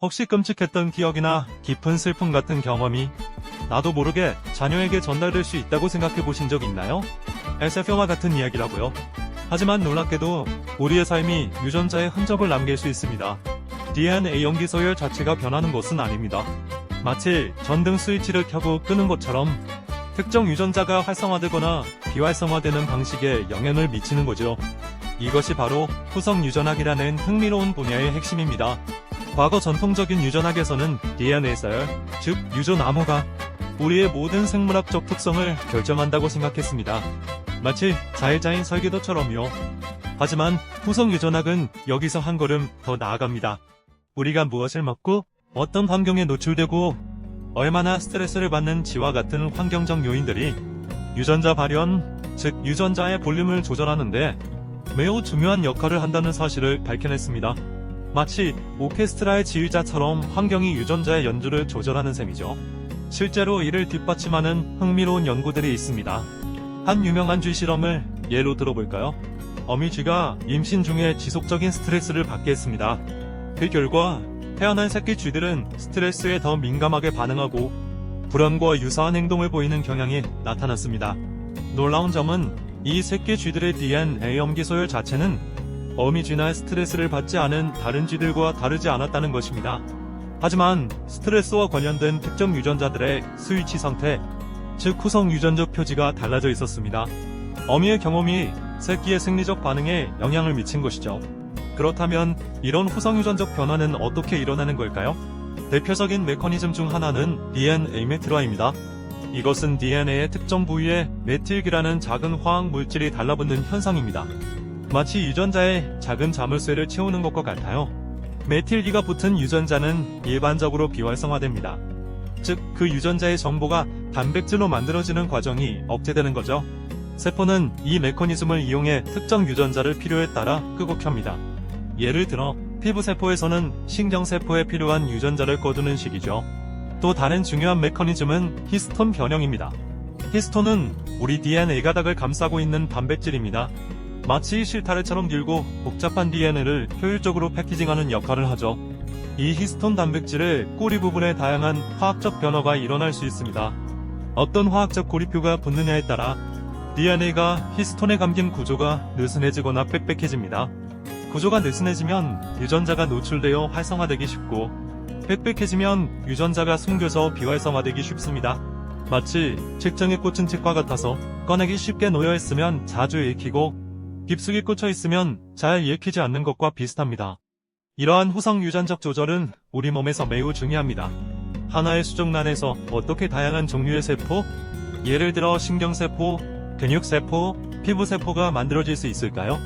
혹시 끔찍했던 기억이나 깊은 슬픔 같은 경험이 나도 모르게 자녀에게 전달될 수 있다고 생각해 보신 적 있나요? SF 영화 같은 이야기라고요. 하지만 놀랍게도 우리의 삶이 유전자의 흔적을 남길 수 있습니다. DNA 염기 서열 자체가 변하는 것은 아닙니다. 마치 전등 스위치를 켜고 끄는 것처럼 특정 유전자가 활성화되거나 비활성화되는 방식에 영향을 미치는 거죠. 이것이 바로 후성 유전학이라는 흥미로운 분야의 핵심입니다. 과거 전통적인 유전학에서는 DNA 서열, 즉 유전암호가 우리의 모든 생물학적 특성을 결정한다고 생각했습니다. 마치 자율자인 설계도처럼요. 하지만 후성 유전학은 여기서 한 걸음 더 나아갑니다. 우리가 무엇을 먹고 어떤 환경에 노출되고 얼마나 스트레스를 받는지와 같은 환경적 요인들이 유전자 발현, 즉 유전자의 볼륨을 조절하는데 매우 중요한 역할을 한다는 사실을 밝혀냈습니다. 마치 오케스트라의 지휘자처럼 환경이 유전자의 연주를 조절하는 셈이죠. 실제로 이를 뒷받침하는 흥미로운 연구들이 있습니다. 한 유명한 쥐 실험을 예로 들어볼까요? 어미 쥐가 임신 중에 지속적인 스트레스를 받게 했습니다. 그 결과 태어난 새끼 쥐들은 스트레스에 더 민감하게 반응하고 불안과 유사한 행동을 보이는 경향이 나타났습니다. 놀라운 점은 이 새끼 쥐들의 DNA 염기 서열 자체는 어미 쥐나 스트레스를 받지 않은 다른 쥐들과 다르지 않았다는 것입니다. 하지만 스트레스와 관련된 특정 유전자들의 스위치 상태, 즉 후성 유전적 표지가 달라져 있었습니다. 어미의 경험이 새끼의 생리적 반응에 영향을 미친 것이죠. 그렇다면 이런 후성 유전적 변화는 어떻게 일어나는 걸까요? 대표적인 메커니즘 중 하나는 DNA 메틸화입니다. 이것은 DNA의 특정 부위에 메틸기라는 작은 화학 물질이 달라붙는 현상입니다. 마치 유전자에 작은 자물쇠를 채우는 것과 같아요. 메틸기가 붙은 유전자는 일반적으로 비활성화됩니다. 즉, 그 유전자의 정보가 단백질로 만들어지는 과정이 억제되는 거죠. 세포는 이 메커니즘을 이용해 특정 유전자를 필요에 따라 끄고 켭니다. 예를 들어 피부세포에서는 신경세포에 필요한 유전자를 꺼두는 식이죠. 또 다른 중요한 메커니즘은 히스톤 변형입니다. 히스톤은 우리 DNA 가닥을 감싸고 있는 단백질입니다. 마치 실타래처럼 길고 복잡한 DNA를 효율적으로 패키징하는 역할을 하죠. 이 히스톤 단백질의 꼬리 부분에 다양한 화학적 변화가 일어날 수 있습니다. 어떤 화학적 고리표가 붙느냐에 따라 DNA가 히스톤에 감긴 구조가 느슨해지거나 빽빽해집니다. 구조가 느슨해지면 유전자가 노출되어 활성화되기 쉽고 빽빽해지면 유전자가 숨겨져 비활성화되기 쉽습니다. 마치 책장에 꽂힌 책과 같아서 꺼내기 쉽게 놓여있으면 자주 읽히고 깊숙이 꽂혀있으면 잘 읽히지 않는 것과 비슷합니다. 이러한 후성 유전적 조절은 우리 몸에서 매우 중요합니다. 하나의 수정란에서 어떻게 다양한 종류의 세포, 예를 들어 신경세포, 근육세포, 피부세포가 만들어질 수 있을까요?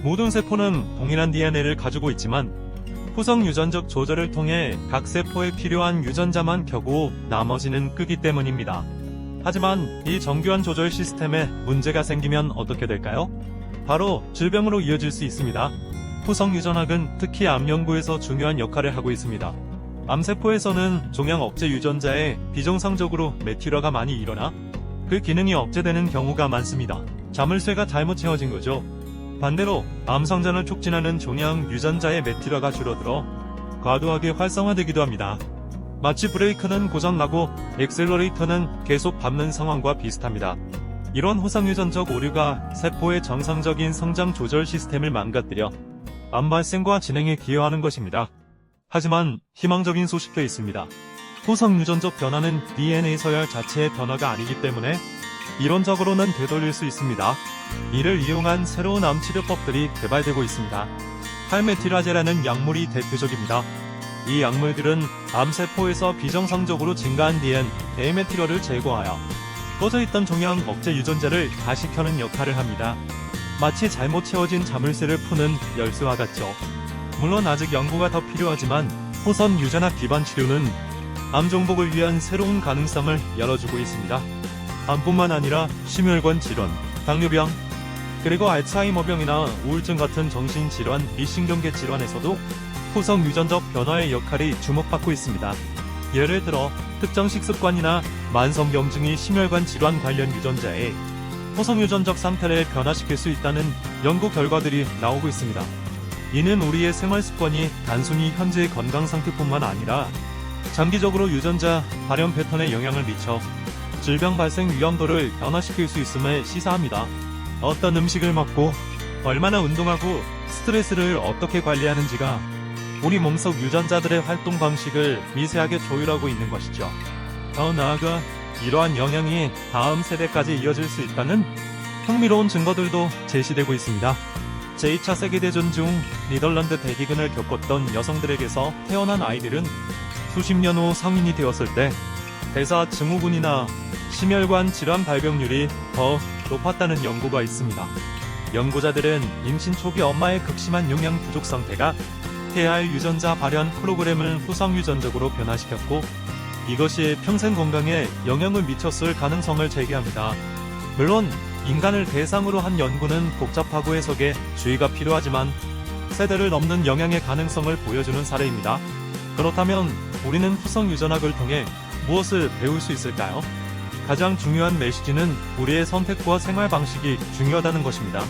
모든 세포는 동일한 DNA를 가지고 있지만 후성 유전적 조절을 통해 각 세포에 필요한 유전자만 켜고 나머지는 끄기 때문입니다. 하지만 이 정교한 조절 시스템에 문제가 생기면 어떻게 될까요? 바로 질병으로 이어질 수 있습니다. 후성 유전학은 특히 암 연구에서 중요한 역할을 하고 있습니다. 암세포에서는 종양 억제 유전자에 비정상적으로 메틸화가 많이 일어나 그 기능이 억제되는 경우가 많습니다. 자물쇠가 잘못 채워진 거죠. 반대로 암 성장을 촉진하는 종양 유전자의 메틸화가 줄어들어 과도하게 활성화되기도 합니다. 마치 브레이크는 고장나고 엑셀러레이터는 계속 밟는 상황과 비슷합니다. 이런 후성 유전적 오류가 세포의 정상적인 성장 조절 시스템을 망가뜨려 암 발생과 진행에 기여하는 것입니다. 하지만 희망적인 소식도 있습니다. 후성 유전적 변화는 DNA 서열 자체의 변화가 아니기 때문에 이론적으로는 되돌릴 수 있습니다. 이를 이용한 새로운 암 치료법들이 개발되고 있습니다. 할메틸화제라는 약물이 대표적입니다. 이 약물들은 암세포에서 비정상적으로 증가한 DNA 메틸화를 제거하여 꺼져있던 종양 억제 유전자를 다시 켜는 역할을 합니다. 마치 잘못 채워진 자물쇠를 푸는 열쇠와 같죠. 물론 아직 연구가 더 필요하지만 후성 유전학 기반 치료는 암 정복을 위한 새로운 가능성을 열어주고 있습니다. 암뿐만 아니라 심혈관 질환, 당뇨병, 그리고 알츠하이머병이나 우울증 같은 정신질환, 비신경계 질환에서도 후성 유전적 변화의 역할이 주목받고 있습니다. 예를 들어 특정 식습관이나 만성병증이 심혈관 질환 관련 유전자의 후성 유전적 상태를 변화시킬 수 있다는 연구 결과들이 나오고 있습니다. 이는 우리의 생활 습관이 단순히 현재의 건강 상태뿐만 아니라 장기적으로 유전자 발현 패턴에 영향을 미쳐 질병 발생 위험도를 변화시킬 수 있음을 시사합니다. 어떤 음식을 먹고 얼마나 운동하고 스트레스를 어떻게 관리하는지가 우리 몸속 유전자들의 활동 방식을 미세하게 조율하고 있는 것이죠. 더 나아가 이러한 영향이 다음 세대까지 이어질 수 있다는 흥미로운 증거들도 제시되고 있습니다. 제2차 세계대전 중 니덜란드 대기근을 겪었던 여성들에게서 태어난 아이들은 수십 년 후 성인이 되었을 때 대사 증후군이나 심혈관 질환 발병률이 더 높았다는 연구가 있습니다. 연구자들은 임신 초기 엄마의 극심한 영양 부족 상태가 태아의 유전자 발현 프로그램을 후성 유전적으로 변화시켰고 이것이 평생 건강에 영향을 미쳤을 가능성을 제기합니다. 물론 인간을 대상으로 한 연구는 복잡하고 해석에 주의가 필요하지만 세대를 넘는 영향의 가능성을 보여주는 사례입니다. 그렇다면 우리는 후성 유전학을 통해 무엇을 배울 수 있을까요? 가장 중요한 메시지는 우리의 선택과 생활 방식이 중요하다는 것입니다.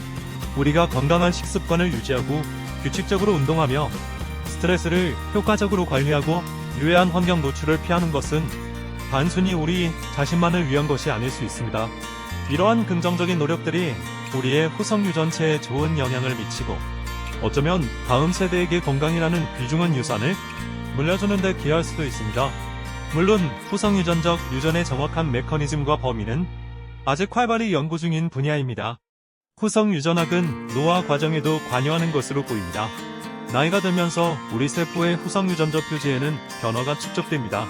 우리가 건강한 식습관을 유지하고 규칙적으로 운동하며 스트레스를 효과적으로 관리하고 유해한 환경 노출을 피하는 것은 단순히 우리 자신만을 위한 것이 아닐 수 있습니다. 이러한 긍정적인 노력들이 우리의 후성 유전체에 좋은 영향을 미치고 어쩌면 다음 세대에게 건강이라는 귀중한 유산을 물려주는 데 기여할 수도 있습니다. 물론 후성 유전적 유전의 정확한 메커니즘과 범위는 아직 활발히 연구 중인 분야입니다. 후성 유전학은 노화 과정에도 관여하는 것으로 보입니다. 나이가 들면서 우리 세포의 후성 유전적 표지에는 변화가 축적됩니다.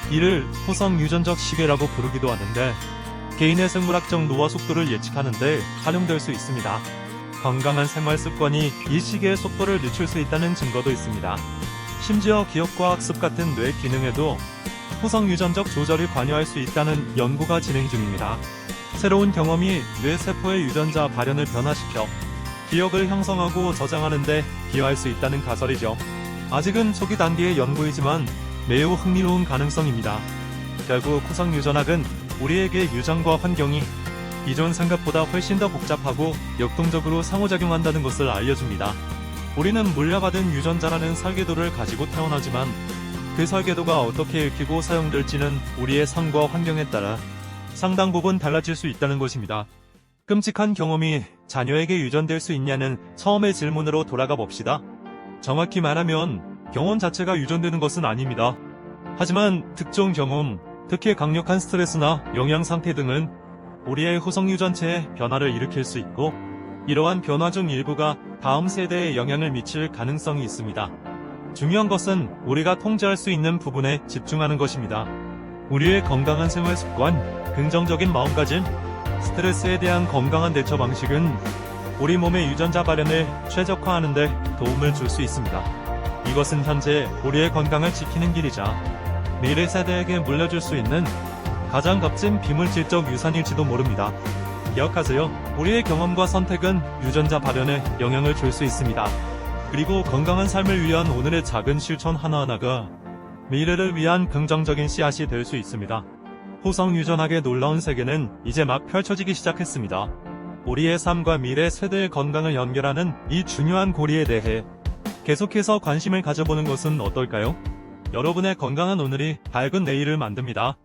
이를 후성 유전적 시계라고 부르기도 하는데 개인의 생물학적 노화 속도를 예측하는 데 활용될 수 있습니다. 건강한 생활 습관이 이 시계의 속도를 늦출 수 있다는 증거도 있습니다. 심지어 기억과 학습 같은 뇌 기능에도 후성 유전적 조절이 관여할 수 있다는 연구가 진행 중입니다. 새로운 경험이 뇌 세포의 유전자 발현을 변화시켜 기억을 형성하고 저장하는 데 기여할 수 있다는 가설이죠. 아직은 초기 단계의 연구이지만 매우 흥미로운 가능성입니다. 결국 후성 유전학은 우리에게 유전과 환경이 기존 생각보다 훨씬 더 복잡하고 역동적으로 상호작용한다는 것을 알려줍니다. 우리는 물려받은 유전자라는 설계도를 가지고 태어나지만 그 설계도가 어떻게 읽히고 사용될지는 우리의 삶과 환경에 따라 상당 부분 달라질 수 있다는 것입니다. 끔찍한 경험이 자녀에게 유전될 수 있냐는 처음의 질문으로 돌아가 봅시다. 정확히 말하면 경험 자체가 유전되는 것은 아닙니다. 하지만 특정 경험, 특히 강력한 스트레스나 영양 상태 등은 우리의 후성 유전체에 변화를 일으킬 수 있고 이러한 변화 중 일부가 다음 세대에 영향을 미칠 가능성이 있습니다. 중요한 것은 우리가 통제할 수 있는 부분에 집중하는 것입니다. 우리의 건강한 생활 습관, 긍정적인 마음가짐, 스트레스에 대한 건강한 대처 방식은 우리 몸의 유전자 발현을 최적화하는 데 도움을 줄 수 있습니다. 이것은 현재 우리의 건강을 지키는 길이자 미래 세대에게 물려줄 수 있는 가장 값진 비물질적 유산일지도 모릅니다. 기억하세요. 우리의 경험과 선택은 유전자 발현에 영향을 줄 수 있습니다. 그리고 건강한 삶을 위한 오늘의 작은 실천 하나하나가 미래를 위한 긍정적인 씨앗이 될 수 있습니다. 후성 유전학의 놀라운 세계는 이제 막 펼쳐지기 시작했습니다. 우리의 삶과 미래 세대의 건강을 연결하는 이 중요한 고리에 대해 계속해서 관심을 가져보는 것은 어떨까요? 여러분의 건강한 오늘이 밝은 내일을 만듭니다.